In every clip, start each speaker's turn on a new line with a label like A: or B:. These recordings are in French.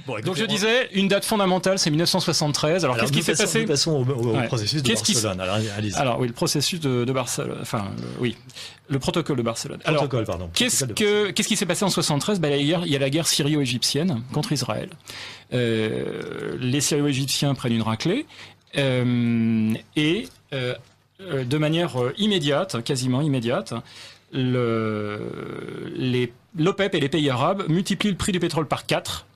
A: Donc je disais, une date fondamentale, c'est 1973. Alors qu'est-ce qui s'est passé ?
B: Passons au processus de Barcelone.
A: Alors oui, le processus de Barcelone. Enfin, oui, le protocole de Barcelone. Alors, qu'est-ce qui s'est passé en 73 ? Il y a la guerre syrio-égyptienne contre Israël. Les Syrio-égyptiens prennent une raclée et de manière immédiate, quasiment immédiate, l'OPEP et les pays arabes multiplient le prix du pétrole par 4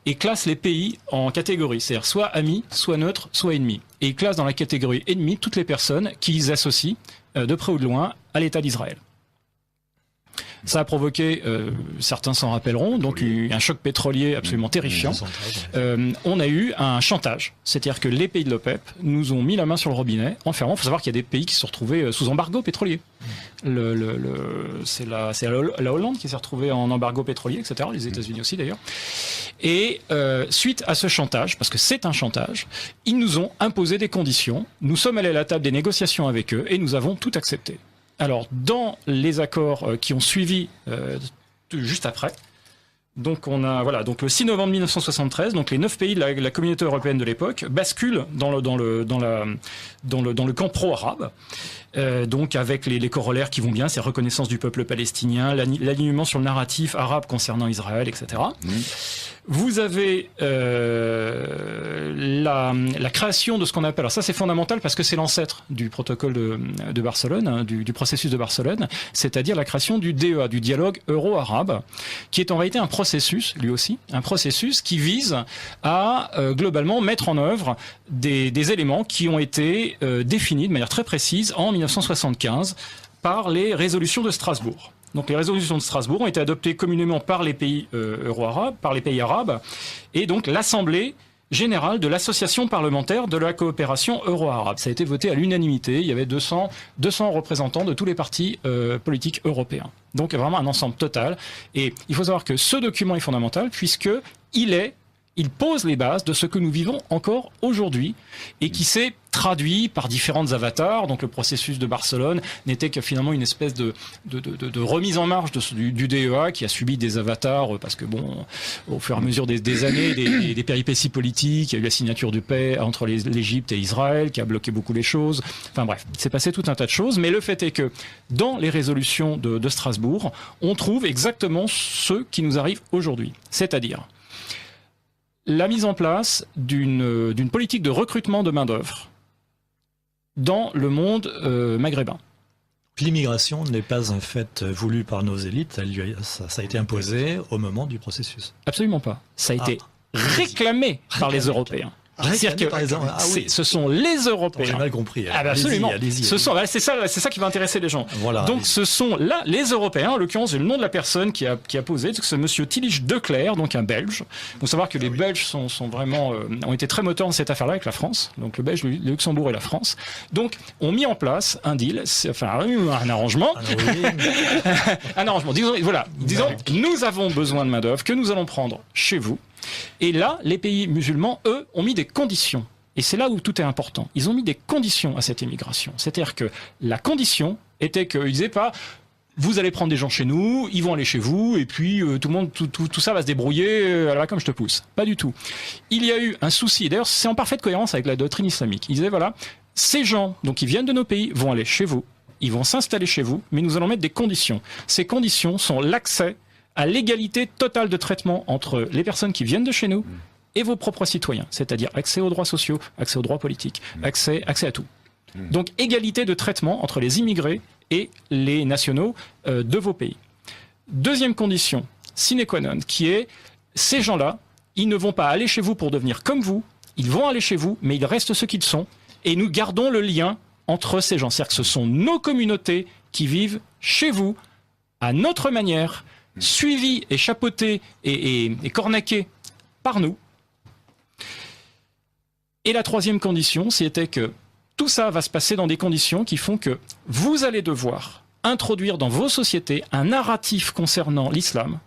A: et classent les pays en catégories, c'est-à-dire soit amis, soit neutres, soit ennemis. Et ils classent dans la catégorie ennemis toutes les personnes qu'ils associent, de près ou de loin, à l'État d'Israël. Ça a provoqué, certains s'en rappelleront, donc un choc pétrolier absolument terrifiant. On a eu un chantage, c'est-à-dire que les pays de l'OPEP nous ont mis la main sur le robinet en fermant. Il faut savoir qu'il y a des pays qui se sont retrouvés sous embargo pétrolier. C'est la Hollande qui s'est retrouvée en embargo pétrolier, etc. Les États-Unis aussi d'ailleurs. Et suite à ce chantage, parce que c'est un chantage, ils nous ont imposé des conditions. Nous sommes allés à la table des négociations avec eux et nous avons tout accepté. Alors, dans les accords qui ont suivi juste après, donc on a donc le 6 novembre 1973, donc les 9 pays de la communauté européenne de l'époque basculent dans le camp pro-arabe. Donc avec les corollaires qui vont bien, c'est reconnaissance du peuple palestinien, l'alignement sur le narratif arabe concernant Israël, etc. Vous avez la création de ce qu'on appelle, alors ça c'est fondamental parce que c'est l'ancêtre du protocole de Barcelone, hein, du processus de Barcelone, c'est-à-dire la création du DEA, du dialogue euro-arabe, qui est en réalité un processus, lui aussi, un processus qui vise à globalement mettre en œuvre des éléments qui ont été définis de manière très précise en 1975 par les résolutions de Strasbourg. Donc les résolutions de Strasbourg ont été adoptées communément par les pays euro-arabes, par les pays arabes, et donc l'Assemblée générale de l'Association parlementaire de la coopération euro-arabe. Ça a été voté à l'unanimité, il y avait 200 représentants de tous les partis politiques européens. Donc vraiment un ensemble total. Et il faut savoir que ce document est fondamental il pose les bases de ce que nous vivons encore aujourd'hui et qui s'est traduit par différentes avatars. Donc le processus de Barcelone n'était que finalement une espèce de remise en marche du DEA qui a subi des avatars parce que bon, au fur et à mesure des années, des péripéties politiques, il y a eu la signature de paix entre l'Égypte et Israël qui a bloqué beaucoup les choses. Enfin bref, il s'est passé tout un tas de choses. Mais le fait est que dans les résolutions de Strasbourg, on trouve exactement ce qui nous arrive aujourd'hui. C'est-à-dire la mise en place d'une politique de recrutement de main-d'œuvre dans le monde maghrébin.
B: L'immigration n'est pas un fait voulu par nos élites, ça a été imposé au moment du processus.
A: Absolument pas. Ça a été réclamé par les Européens. C'est-à-dire que ce sont les Européens.
B: J'ai mal compris.
A: Absolument. C'est ça qui va intéresser les gens. Voilà, donc ce sont là les Européens, en l'occurrence le nom de la personne qui a posé, c'est monsieur Tillich de Clercq, donc un Belge. Il faut savoir que les Belges sont vraiment ont été très moteurs dans cette affaire-là avec la France. Donc le Belge, le Luxembourg et la France. Donc ont mis en place un deal, un arrangement. Un arrangement. Disons, nous avons besoin de main d'œuvre que nous allons prendre chez vous. Et là, les pays musulmans, eux, ont mis des conditions. Et c'est là où tout est important. Ils ont mis des conditions à cette immigration. C'est-à-dire que la condition était qu'ils disaient pas « vous allez prendre des gens chez nous, ils vont aller chez vous, et puis tout ça va se débrouiller comme je te pousse ». Pas du tout. Il y a eu un souci, d'ailleurs c'est en parfaite cohérence avec la doctrine islamique. Ils disaient voilà, ces gens donc qui viennent de nos pays vont aller chez vous, ils vont s'installer chez vous, mais nous allons mettre des conditions. Ces conditions sont l'accès à l'égalité totale de traitement entre les personnes qui viennent de chez nous et vos propres citoyens, c'est-à-dire accès aux droits sociaux, accès aux droits politiques, accès à tout. Donc égalité de traitement entre les immigrés et les nationaux de vos pays. Deuxième condition, sine qua non, qui est ces gens-là, ils ne vont pas aller chez vous pour devenir comme vous, ils vont aller chez vous, mais ils restent ce qu'ils sont, et nous gardons le lien entre ces gens. C'est-à-dire que ce sont nos communautés qui vivent chez vous, à notre manière, suivi et chapeauté et cornaqué par nous. Et la troisième condition, c'était que tout ça va se passer dans des conditions qui font que vous allez devoir introduire dans vos sociétés un narratif concernant l'islam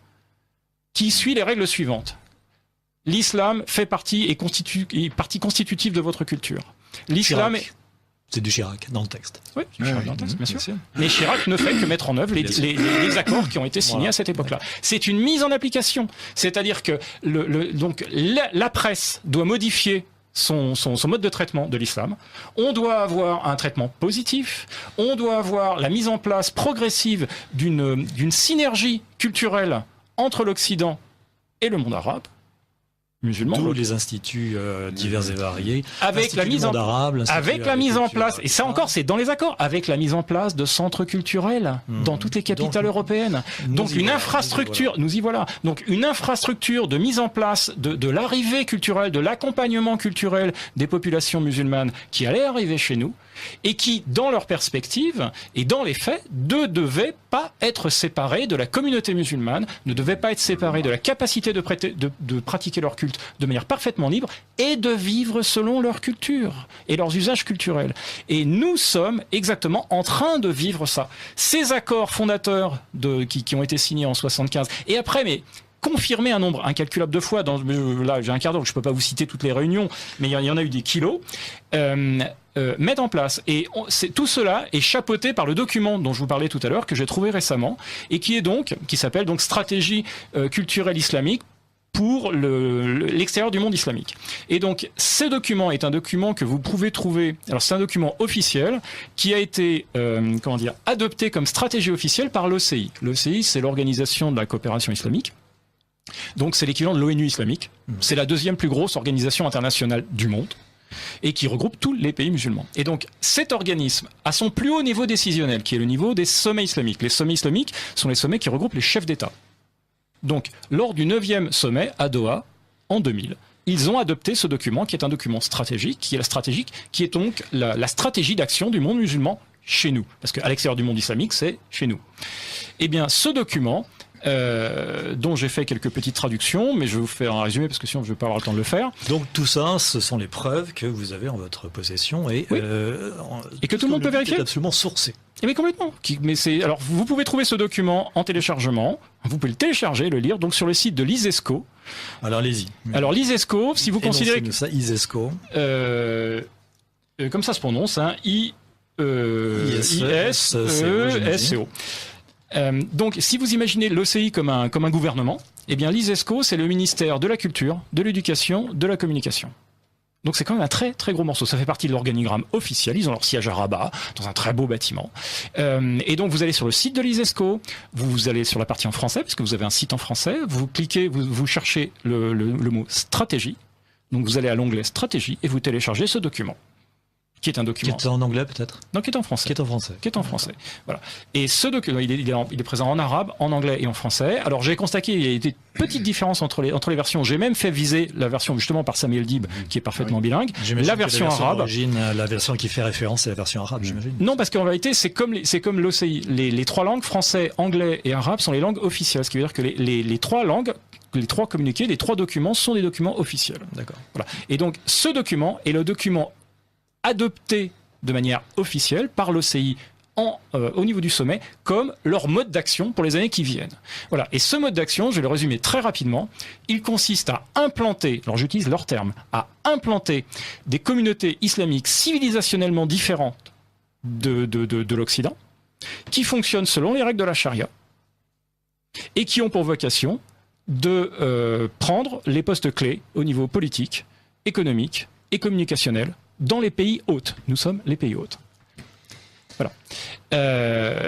A: qui suit les règles suivantes. L'islam fait partie constitutive de votre culture. L'islam est...
B: C'est du Chirac dans le texte.
A: Oui, du Chirac dans le texte, bien sûr. Mais Chirac ne fait que mettre en œuvre les accords qui ont été signés à cette époque-là. C'est une mise en application. C'est-à-dire que donc la presse doit modifier son mode de traitement de l'islam. On doit avoir un traitement positif. On doit avoir la mise en place progressive d'une synergie culturelle entre l'Occident et le monde arabe. Musulmans.
B: Tous les instituts divers et variés.
A: Avec la mise en place, et ça encore, c'est dans les accords, avec la mise en place de centres culturels dans toutes les capitales européennes. Donc une infrastructure, nous y voilà. Donc une infrastructure de mise en place de l'arrivée culturelle, de l'accompagnement culturel des populations musulmanes qui allaient arriver chez nous et qui, dans leur perspective et dans les faits, ne devaient pas être séparés de la communauté musulmane, ne devaient pas être séparés de la capacité de pratiquer leur culte de manière parfaitement libre et de vivre selon leur culture et leurs usages culturels. Et nous sommes exactement en train de vivre ça. Ces accords fondateurs qui ont été signés en 75 et après, mais confirmer un nombre incalculable de fois, là j'ai un quart d'heure, je ne peux pas vous citer toutes les réunions, mais il y en a eu des kilos, mettre en place. Et tout cela est chapeauté par le document dont je vous parlais tout à l'heure, que j'ai trouvé récemment, et qui s'appelle donc Stratégie culturelle islamique pour l'extérieur du monde islamique. Et donc, ce document est un document que vous pouvez trouver, alors c'est un document officiel qui a été, adopté comme stratégie officielle par l'OCI. L'OCI, c'est l'Organisation de la coopération islamique. Donc c'est l'équivalent de l'ONU islamique. C'est la deuxième plus grosse organisation internationale du monde et qui regroupe tous les pays musulmans. Et donc cet organisme, à son plus haut niveau décisionnel, qui est le niveau des sommets islamiques. Les sommets islamiques sont les sommets qui regroupent les chefs d'État. Donc lors du 9e sommet à Doha, en 2000, ils ont adopté ce document qui est un document stratégique, qui est donc la stratégie d'action du monde musulman chez nous. Parce qu'à l'extérieur du monde islamique, c'est chez nous. Eh bien ce document, dont j'ai fait quelques petites traductions, mais je vais vous faire un résumé parce que sinon je ne vais pas avoir le temps de le faire.
B: Donc tout ça, ce sont les preuves que vous avez en votre possession et
A: que tout le monde peut vérifier.
B: C'est absolument sourcé.
A: Mais complètement. Alors vous pouvez trouver ce document en téléchargement. Vous pouvez le télécharger, le lire, donc sur le site de l'ISESCO.
B: Alors allez-y.
A: Alors l'ISESCO, si vous considérez que
B: ça, ISESCO,
A: comme ça se prononce, hein, ISESCO. Donc, si vous imaginez l'OCI comme un gouvernement, eh bien, l'ISESCO, c'est le ministère de la Culture, de l'Éducation, de la Communication. Donc, c'est quand même un très, très gros morceau. Ça fait partie de l'organigramme officiel. Ils ont leur siège à Rabat, dans un très beau bâtiment. Et donc, vous allez sur le site de l'ISESCO, vous allez sur la partie en français, parce que vous avez un site en français, vous cliquez, vous cherchez le mot stratégie. Donc, vous allez à l'onglet stratégie et vous téléchargez ce document. Qui est un document.
B: Qui est en anglais peut-être ?
A: Non, qui est en français.
B: Qui est en français.
A: Qui est en français. Voilà. Et ce document, il est présent en arabe, en anglais et en français. Alors j'ai constaté qu'il y a des petites différences entre les versions. J'ai même fait viser la version justement par Samuel Dib, qui est parfaitement bilingue.
B: La version arabe. La version qui fait référence, c'est la version arabe, j'imagine.
A: Non, parce qu'en réalité, c'est comme l'OCI. Les trois langues, français, anglais et arabe, sont les langues officielles. Ce qui veut dire que les trois langues, les trois communiqués, les trois documents sont des documents officiels.
B: D'accord.
A: Voilà. Et donc ce document est le document adopté de manière officielle par l'OCI au niveau du sommet comme leur mode d'action pour les années qui viennent. Voilà. Et ce mode d'action, je vais le résumer très rapidement, il consiste à implanter, alors j'utilise leur terme, à implanter des communautés islamiques civilisationnellement différentes de l'Occident, qui fonctionnent selon les règles de la charia et qui ont pour vocation de prendre les postes clés au niveau politique, économique et communicationnel dans les pays hôtes. Nous sommes les pays hôtes. Voilà.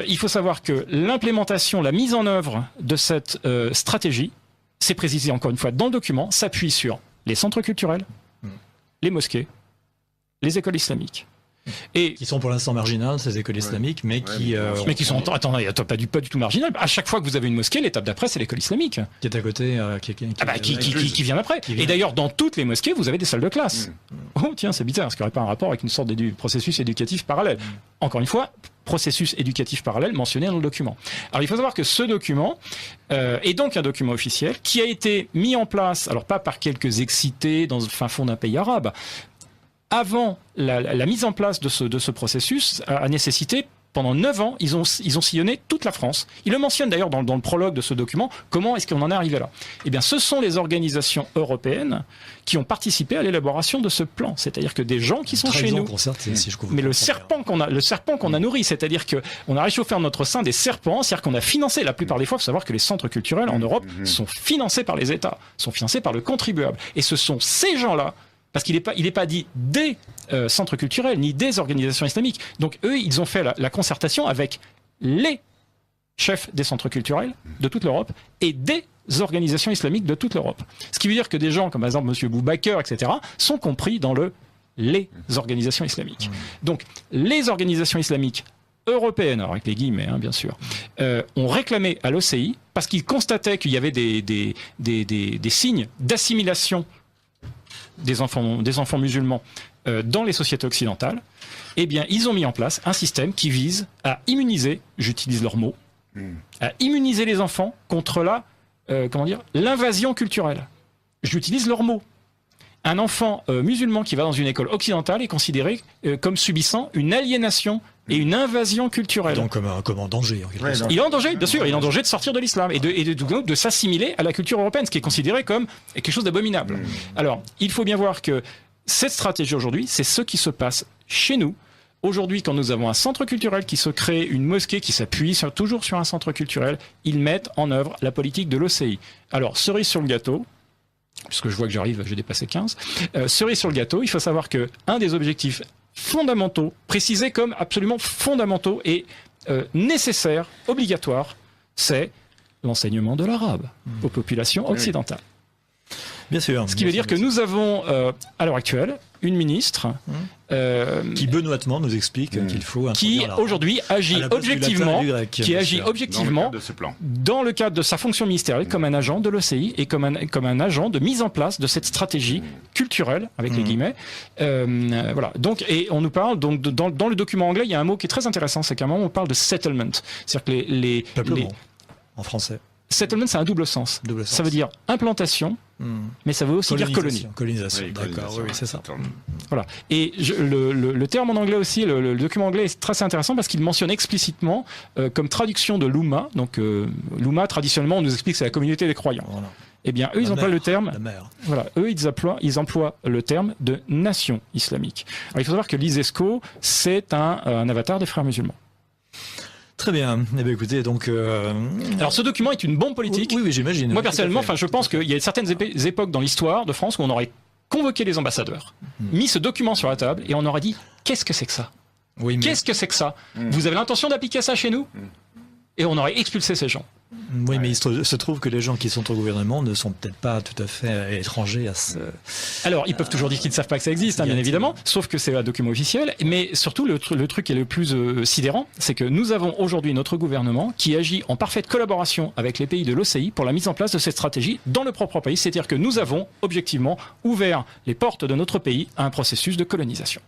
A: Il faut savoir que l'implémentation, la mise en œuvre de cette stratégie, c'est précisé encore une fois dans le document, s'appuie sur les centres culturels, les mosquées, les écoles islamiques.
B: Et qui sont pour l'instant marginales, ces écoles islamiques, mais qui
A: sont pas du tout marginales. À chaque fois que vous avez une mosquée, l'étape d'après, c'est l'école islamique.
B: Qui est à côté,
A: qui vient après. Et d'ailleurs, dans toutes les mosquées, vous avez des salles de classe. Oh tiens, c'est bizarre, est-ce qu'il n'y aurait pas un rapport avec une sorte de processus éducatif parallèle ? Encore une fois, processus éducatif parallèle mentionné dans le document. Alors il faut savoir que ce document est donc un document officiel qui a été mis en place, alors pas par quelques excités dans le fin fond d'un pays arabe. Avant la mise en place de ce processus a nécessité pendant 9 ans, ils ont sillonné toute la France. Ils le mentionnent d'ailleurs dans le prologue de ce document. Comment est-ce qu'on en est arrivé là? Eh bien, ce sont les organisations européennes qui ont participé à l'élaboration de ce plan. C'est-à-dire que des gens qui sont chez nous. Mais le serpent qu'on a nourri, c'est-à-dire qu'on a réchauffé en notre sein des serpents, c'est-à-dire qu'on a financé, la plupart des fois, il faut savoir que les centres culturels en Europe sont financés par les États, sont financés par le contribuable. Et ce sont ces gens-là, parce qu'il n'est pas dit des centres culturels, ni des organisations islamiques. Donc eux, ils ont fait la concertation avec les chefs des centres culturels de toute l'Europe et des organisations islamiques de toute l'Europe. Ce qui veut dire que des gens comme par exemple M. Boubaker, etc., sont compris dans les organisations islamiques. Donc les organisations islamiques européennes, alors avec les guillemets bien sûr, ont réclamé à l'OCI parce qu'ils constataient qu'il y avait des signes d'assimilation des enfants musulmans dans les sociétés occidentales. Eh bien, ils ont mis en place un système qui vise à immuniser, j'utilise leurs mots, à immuniser les enfants contre l'invasion culturelle. J'utilise leurs mots. Un enfant musulman qui va dans une école occidentale est considéré comme subissant une aliénation et une invasion culturelle.
B: Donc comme en danger.
A: Il est en danger, bien sûr, il est en danger de sortir de l'islam et de s'assimiler à la culture européenne, ce qui est considéré comme quelque chose d'abominable. Alors, il faut bien voir que cette stratégie aujourd'hui, c'est ce qui se passe chez nous. Aujourd'hui, quand nous avons un centre culturel qui se crée, une mosquée qui s'appuie toujours sur un centre culturel, ils mettent en œuvre la politique de l'OCI. Alors, cerise sur le gâteau, puisque je vois que j'arrive, j'ai dépassé 15, cerise sur le gâteau, il faut savoir qu'un des objectifs fondamentaux, précisés comme absolument fondamentaux et nécessaires, obligatoires, c'est l'enseignement de l'arabe aux populations occidentales.
B: Bien sûr.
A: Ce qui veut dire que nous avons, à l'heure actuelle, une ministre
B: qui benoîtement nous explique qu'il faut
A: qui aujourd'hui agit objectivement, dans le cadre de sa fonction ministérielle comme un agent de l'OCI et comme un agent de mise en place de cette stratégie culturelle avec les guillemets. Voilà. Donc, et on nous parle donc dans le document anglais, il y a un mot qui est très intéressant, c'est qu'à un moment on parle de settlement, c'est-à-dire que les
B: en français.
A: Settlement, c'est un double sens. Ça veut dire implantation, mais ça veut aussi dire colonie.
B: Colonisation, d'accord, oui, c'est ça.
A: Voilà. Et le terme en anglais aussi, le document anglais est très intéressant parce qu'il mentionne explicitement comme traduction de l'Oumma. Donc l'Oumma, traditionnellement, on nous explique que c'est la communauté des croyants. Voilà. Eh bien, eux, ils emploient le terme. Voilà, eux, ils emploient le terme de nation islamique. Alors, il faut savoir que l'ISESCO, c'est un avatar des frères musulmans.
B: Très bien. Eh bien, écoutez, donc.
A: Alors, ce document est une bombe politique.
B: Oui, j'imagine.
A: Moi, personnellement, je pense qu'il y a certaines époques dans l'histoire de France où on aurait convoqué les ambassadeurs, mis ce document sur la table et on aurait dit qu'est-ce que c'est que ça? Qu'est-ce que c'est que ça? Vous avez l'intention d'appliquer ça chez nous? Et on aurait expulsé ces gens.
B: Oui, mais il se trouve que les gens qui sont au gouvernement ne sont peut-être pas tout à fait étrangers à ce...
A: Alors, ils peuvent toujours dire qu'ils ne savent pas que ça existe, bien évidemment, sauf que c'est un document officiel. Mais surtout, le truc qui est le plus sidérant, c'est que nous avons aujourd'hui notre gouvernement qui agit en parfaite collaboration avec les pays de l'OCI pour la mise en place de cette stratégie dans le propre pays. C'est-à-dire que nous avons, objectivement, ouvert les portes de notre pays à un processus de colonisation.